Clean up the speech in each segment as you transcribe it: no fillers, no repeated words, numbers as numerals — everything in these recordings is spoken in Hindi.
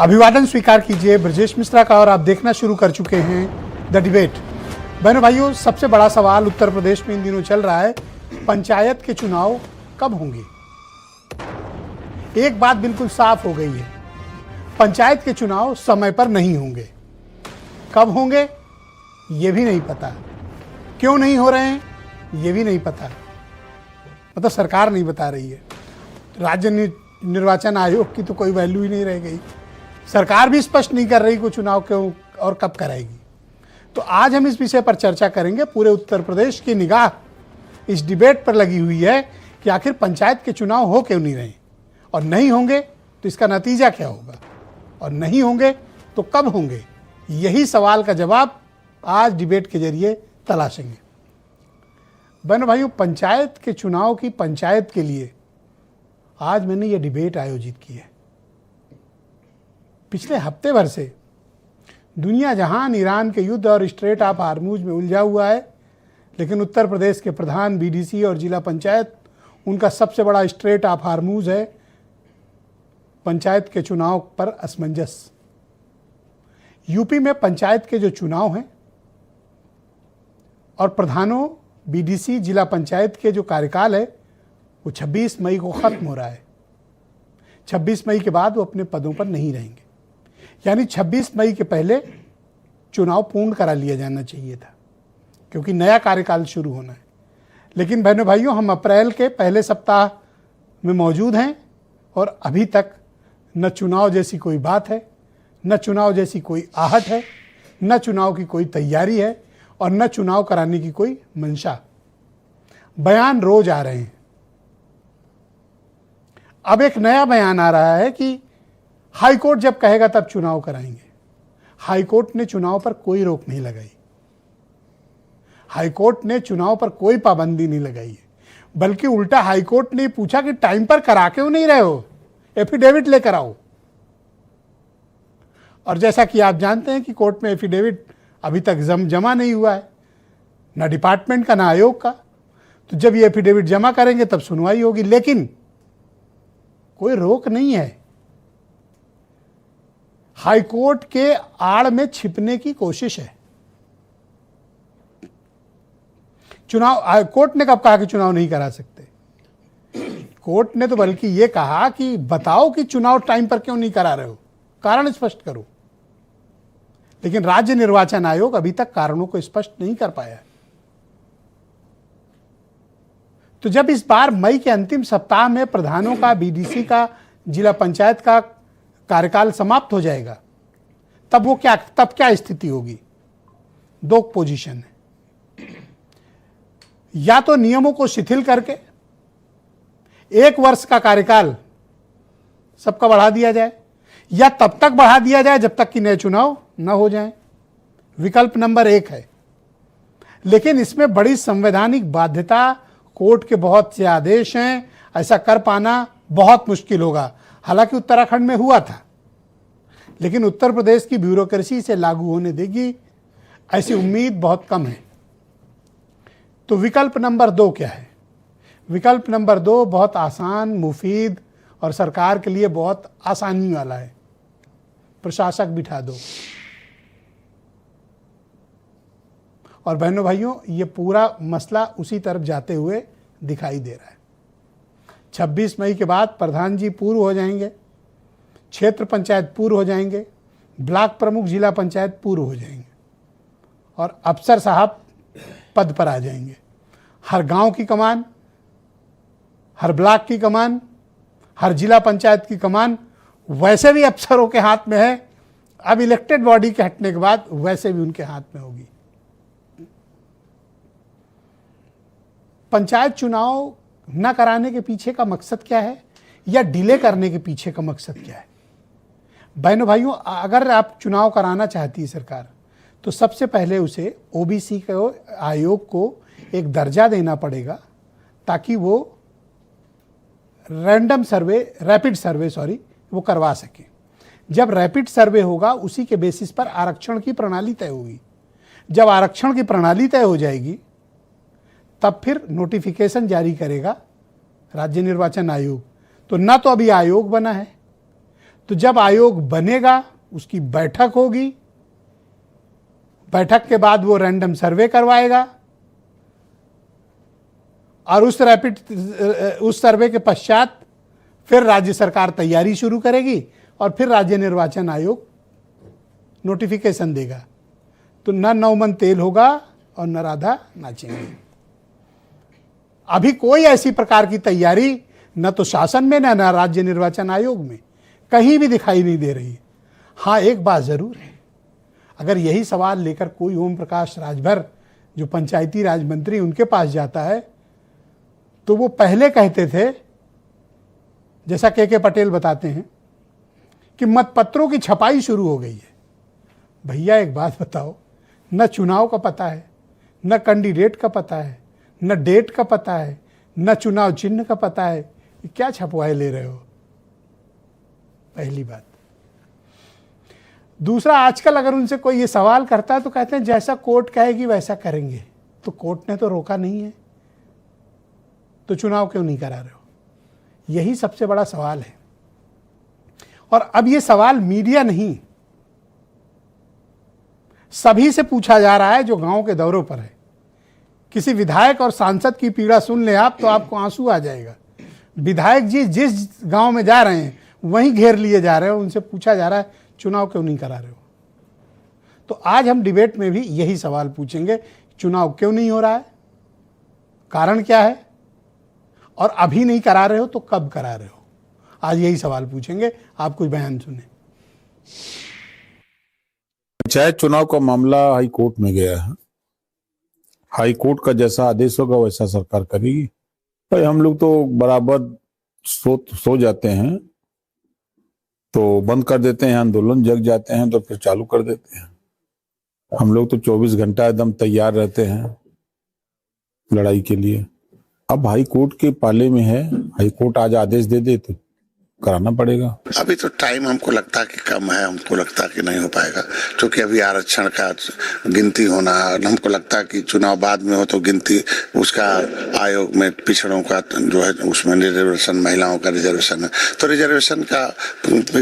अभिवादन स्वीकार कीजिए ब्रजेश मिश्रा का और आप देखना शुरू कर चुके हैं द डिबेट। बहनों भाइयों, सबसे बड़ा सवाल उत्तर प्रदेश में इन दिनों चल रहा है, पंचायत के चुनाव कब होंगे। एक बात बिल्कुल साफ हो गई है, पंचायत के चुनाव समय पर नहीं होंगे। कब होंगे ये भी नहीं पता, क्यों नहीं हो रहे हैं ये भी नहीं पता, मतलब सरकार नहीं बता रही है। राज्य निर्वाचन आयोग की तो कोई वैल्यू ही नहीं रह गई, सरकार भी स्पष्ट नहीं कर रही कि चुनाव क्यों और कब कराएगी। तो आज हम इस विषय पर चर्चा करेंगे। पूरे उत्तर प्रदेश की निगाह इस डिबेट पर लगी हुई है कि आखिर पंचायत के चुनाव हो क्यों नहीं रहे, और नहीं होंगे तो इसका नतीजा क्या होगा, और नहीं होंगे तो कब होंगे। यही सवाल का जवाब आज डिबेट के जरिए तलाशेंगे। बहनों भाइयों, पंचायत के चुनाव की पंचायत के लिए आज मैंने ये डिबेट आयोजित की है। पिछले हफ्ते भर से दुनिया जहान ईरान के युद्ध और स्ट्रेट ऑफ हार्मूज में उलझा हुआ है, लेकिन उत्तर प्रदेश के प्रधान, बीडीसी और जिला पंचायत, उनका सबसे बड़ा स्ट्रेट ऑफ हार्मूज है पंचायत के चुनाव पर असमंजस। यूपी में पंचायत के जो चुनाव हैं और प्रधानों, बीडीसी, जिला पंचायत के जो कार्यकाल है वो 26 मई को खत्म हो रहा है। 26 मई के बाद वो अपने पदों पर नहीं रहेंगे, यानी 26 मई के पहले चुनाव पूर्ण करा लिया जाना चाहिए था, क्योंकि नया कार्यकाल शुरू होना है। लेकिन बहनों भाइयों, हम अप्रैल के पहले सप्ताह में मौजूद हैं और अभी तक न चुनाव जैसी कोई बात है, न चुनाव जैसी कोई आहट है, न चुनाव की कोई तैयारी है और न चुनाव कराने की कोई मंशा। बयान रोज आ रहे हैं। अब एक नया बयान आ रहा है कि हाईकोर्ट जब कहेगा तब चुनाव कराएंगे। हाईकोर्ट ने चुनाव पर कोई रोक नहीं लगाई, हाईकोर्ट ने चुनाव पर कोई पाबंदी नहीं लगाई है, बल्कि उल्टा हाईकोर्ट ने पूछा कि टाइम पर करा क्यों नहीं रहे हो, एफिडेविट लेकर आओ। और जैसा कि आप जानते हैं कि कोर्ट में एफिडेविट अभी तक जमा नहीं हुआ है, ना डिपार्टमेंट का ना आयोग का। तो जब ये एफिडेविट जमा करेंगे तब सुनवाई होगी, लेकिन कोई रोक नहीं है। हाईकोर्ट के आड़ में छिपने की कोशिश है। चुनाव, कोर्ट ने कब कहा कि चुनाव नहीं करा सकते? कोर्ट ने तो बल्कि ये कहा कि बताओ कि चुनाव टाइम पर क्यों नहीं करा रहे हो, कारण स्पष्ट करो। लेकिन राज्य निर्वाचन आयोग अभी तक कारणों को स्पष्ट नहीं कर पाया। तो जब इस बार मई के अंतिम सप्ताह में प्रधानों का, बीडीसी का, जिला पंचायत का कार्यकाल समाप्त हो जाएगा, तब क्या स्थिति होगी? दो पोजीशन है, या तो नियमों को शिथिल करके 1 वर्ष का कार्यकाल सबका बढ़ा दिया जाए, या तब तक बढ़ा दिया जाए जब तक कि नए चुनाव न हो जाएं। विकल्प नंबर 1 है, लेकिन इसमें बड़ी संवैधानिक बाध्यता, कोर्ट के बहुत से आदेश हैं, ऐसा कर पाना बहुत मुश्किल होगा। हालांकि उत्तराखंड में हुआ था, लेकिन उत्तर प्रदेश की ब्यूरोक्रेसी से लागू होने देगी ऐसी उम्मीद बहुत कम है। तो विकल्प नंबर 2 क्या है? विकल्प नंबर 2 बहुत आसान, मुफीद और सरकार के लिए बहुत आसानी वाला है। प्रशासक बिठा दो। और बहनों भाइयों, ये पूरा मसला उसी तरफ जाते हुए दिखाई दे रहा है। 26 मई के बाद प्रधान जी पूर्व हो जाएंगे, क्षेत्र पंचायत पूर्व हो जाएंगे, ब्लॉक प्रमुख, जिला पंचायत पूर्व हो जाएंगे और अफसर साहब पद पर आ जाएंगे। हर गांव की कमान, हर ब्लॉक की कमान, हर जिला पंचायत की कमान वैसे भी अफसरों के हाथ में है। अब इलेक्टेड बॉडी के हटने के बाद वैसे भी उनके हाथ में होगी। पंचायत चुनाव न कराने के पीछे का मकसद क्या है, या डिले करने के पीछे का मकसद क्या है? बहनों भाइयों, अगर आप चुनाव कराना चाहती है सरकार, तो सबसे पहले उसे ओबीसी को, आयोग को एक दर्जा देना पड़ेगा, ताकि वो रैपिड सर्वे वो करवा सके। जब रैपिड सर्वे होगा, उसी के बेसिस पर आरक्षण की प्रणाली तय होगी। जब आरक्षण की प्रणाली तय हो जाएगी, तब फिर नोटिफिकेशन जारी करेगा राज्य निर्वाचन आयोग। तो ना तो अभी आयोग बना है, तो जब आयोग बनेगा उसकी बैठक होगी, बैठक के बाद वो रैंडम सर्वे करवाएगा और उस सर्वे के पश्चात फिर राज्य सरकार तैयारी शुरू करेगी और फिर राज्य निर्वाचन आयोग नोटिफिकेशन देगा। तो न नौमन तेल होगा और न राधा नाचेंगे। अभी कोई ऐसी प्रकार की तैयारी न तो शासन में न राज्य निर्वाचन आयोग में कहीं भी दिखाई नहीं दे रही। हाँ, एक बात जरूर है, अगर यही सवाल लेकर कोई ओम प्रकाश राजभर जो पंचायती राज मंत्री उनके पास जाता है तो वो पहले कहते थे, जैसा के पटेल बताते हैं कि मतपत्रों की छपाई शुरू हो गई है। भैया एक बात बताओ, न चुनाव का पता है, न कैंडिडेट का पता है, न डेट का पता है, न चुनाव चिन्ह का पता है, क्या छपवाए ले रहे हो? पहली बात। दूसरा, आजकल अगर उनसे कोई ये सवाल करता है तो कहते हैं जैसा कोर्ट कहेगी वैसा करेंगे। तो कोर्ट ने तो रोका नहीं है, तो चुनाव क्यों नहीं करा रहे हो? यही सबसे बड़ा सवाल है। और अब ये सवाल मीडिया नहीं, सभी से पूछा जा रहा है जो गांव के दौरों पर है। किसी विधायक और सांसद की पीड़ा सुन ले आप तो आपको आंसू आ जाएगा। विधायक जी जिस गांव में जा रहे हैं वहीं घेर लिए जा रहे हो, उनसे पूछा जा रहा है चुनाव क्यों नहीं करा रहे हो? तो आज हम डिबेट में भी यही सवाल पूछेंगे, चुनाव क्यों नहीं हो रहा है, कारण क्या है, और अभी नहीं करा रहे हो तो कब करा रहे हो? आज यही सवाल पूछेंगे। आप कुछ बयान सुने। पंचायत चुनाव का मामला हाई कोर्ट में गया है। हाई कोर्ट का जैसा आदेश होगा वैसा सरकार करेगी। भाई हम लोग तो बराबर सो जाते हैं तो बंद कर देते हैं आंदोलन, जग जाते हैं तो फिर चालू कर देते हैं। हम लोग तो 24 घंटा एकदम तैयार रहते हैं लड़ाई के लिए। अब हाई कोर्ट के पाले में है, हाई कोर्ट आज आदेश दे दे तो कराना पड़ेगा। अभी तो टाइम हमको लगता कि कम है, हमको लगता कि नहीं हो पाएगा, क्योंकि अभी आरक्षण का गिनती होना, हमको लगता कि चुनाव बाद में हो तो गिनती उसका आयोग में पिछड़ों का जो है उसमें रिजर्वेशन, महिलाओं का रिजर्वेशन है, तो रिजर्वेशन का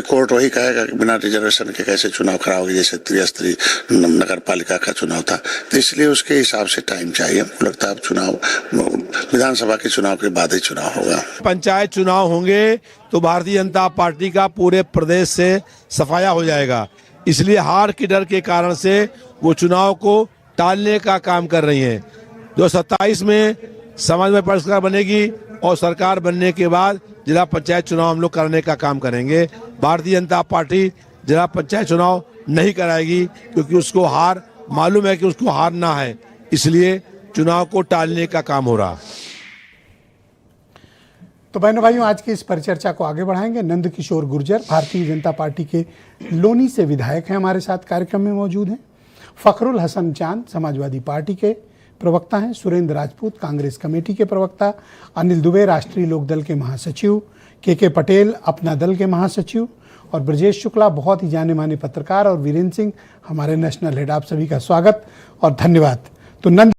कोर्ट वही कहेगा कि बिना रिजर्वेशन के कैसे चुनाव कराओगे, जैसे त्रिस्तरीय नगर पालिका का चुनाव था। तो इसलिए उसके हिसाब से टाइम चाहिए। हमको लगता है अब चुनाव विधानसभा के चुनाव के बाद ही चुनाव होगा। पंचायत चुनाव होंगे तो भारतीय जनता पार्टी का पूरे प्रदेश से सफाया हो जाएगा। इसलिए हार के डर के कारण से वो चुनाव को टालने का काम कर रही हैं। जो 27 में समाज में सरकार बनेगी और सरकार बनने के बाद जिला पंचायत चुनाव हम लोग करने का काम करेंगे। भारतीय जनता पार्टी जिला पंचायत चुनाव नहीं कराएगी क्योंकि उसको हार मालूम है कि उसको हारना है, इसलिए चुनाव को टालने का काम हो रहा। तो बहनों भाइयों, आज की इस परिचर्चा को आगे बढ़ाएंगे। नंद किशोर गुर्जर भारतीय जनता पार्टी के लोनी से विधायक हैं, हमारे साथ कार्यक्रम में मौजूद हैं। फखरुल हसन चांद समाजवादी पार्टी के प्रवक्ता हैं। सुरेंद्र राजपूत कांग्रेस कमेटी के प्रवक्ता। अनिल दुबे राष्ट्रीय लोकदल के महासचिव। के पटेल अपना दल के महासचिव। और ब्रजेश शुक्ला बहुत ही जाने माने पत्रकार। और वीरेंद्र सिंह हमारे नेशनल हेड। आप सभी का स्वागत और धन्यवाद। तो नंद